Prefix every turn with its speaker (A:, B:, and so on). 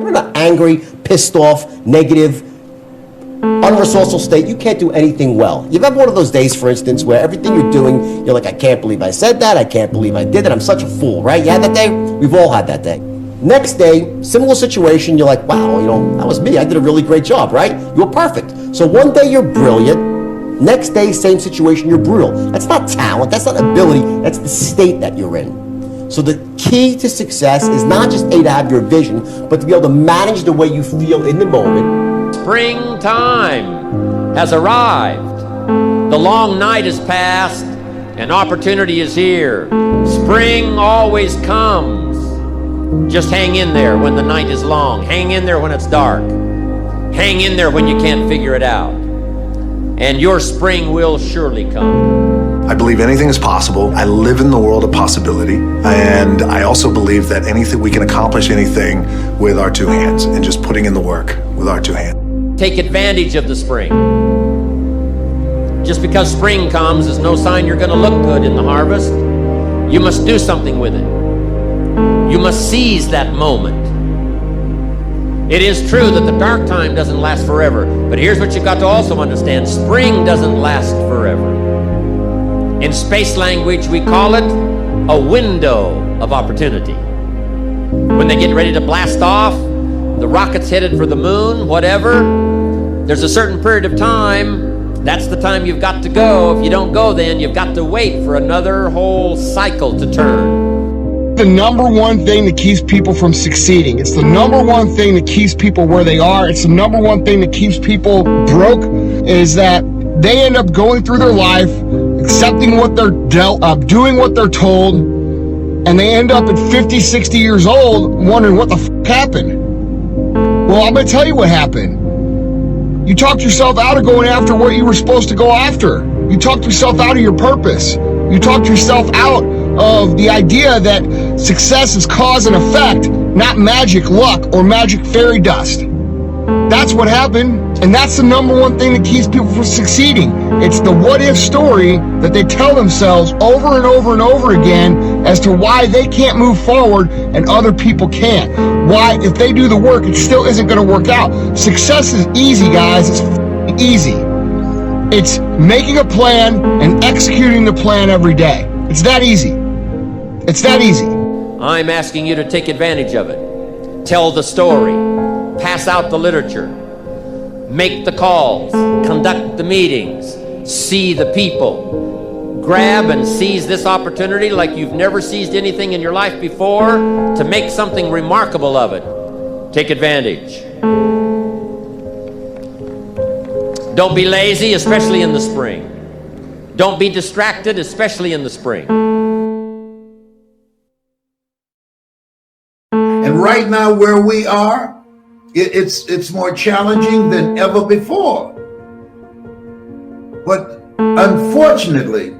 A: you're in an angry, pissed off, negative, unresourceful state, you can't do anything well. You've had one of those days, for instance, where everything you're doing, you're like, I can't believe I said that, I can't believe I did it, I'm such a fool, right? You had that day? We've all had that day. Next day, similar situation, you're like, wow, that was me, I did a really great job, right? You're perfect. So one day you're brilliant, next day, same situation, you're brutal. That's not talent, that's not ability, that's the state that you're in. So the key to success is not just to have your vision, but to be able to manage the way you feel in the moment.
B: Springtime has arrived. The long night is past and opportunity is here. Spring always comes. Just hang in there when the night is long. Hang in there when it's dark. Hang in there when you can't figure it out. And your spring will surely come.
C: I believe anything is possible. I live in the world of possibility. And I also believe that we can accomplish anything with our two hands and just putting in the work with our two hands.
B: Take advantage of the spring. Just because spring comes is no sign you're going to look good in the harvest. You must do something with it. You must seize that moment. It is true that the dark time doesn't last forever, but here's what you've got to also understand. Spring doesn't last forever. In space language, we call it a window of opportunity. When they get ready to blast off, the rocket's headed for the moon, whatever, there's a certain period of time, that's the time you've got to go. If you don't go then, you've got to wait for another whole cycle to turn.
D: The number one thing that keeps people from succeeding. It's the number one thing that keeps people where they are. It's the number one thing that keeps people broke, is that they end up going through their life, accepting what they're dealt, doing what they're told, and they end up at 50, 60 years old wondering what the f happened. Well, I'm going to tell you what happened. You talked yourself out of going after what you were supposed to go after. You talked yourself out of your purpose. You talked yourself out of the idea that success is cause and effect, not magic luck or magic fairy dust. That's what happened, and that's the number one thing that keeps people from succeeding. It's the what-if story that they tell themselves over and over and over again as to why they can't move forward and other people can't. Why, if they do the work, it still isn't going to work out. Success is easy, guys. It's easy. It's making a plan and executing the plan every day. It's that easy. It's that easy.
B: I'm asking you to take advantage of it. Tell the story. Pass out the literature. Make the calls. Conduct the meetings. See the people. Grab and seize this opportunity like you've never seized anything in your life before to make something remarkable of it. Take advantage. Don't be lazy, especially in the spring. Don't be distracted, especially in the spring.
E: And right now where we are, it's more challenging than ever before. But unfortunately,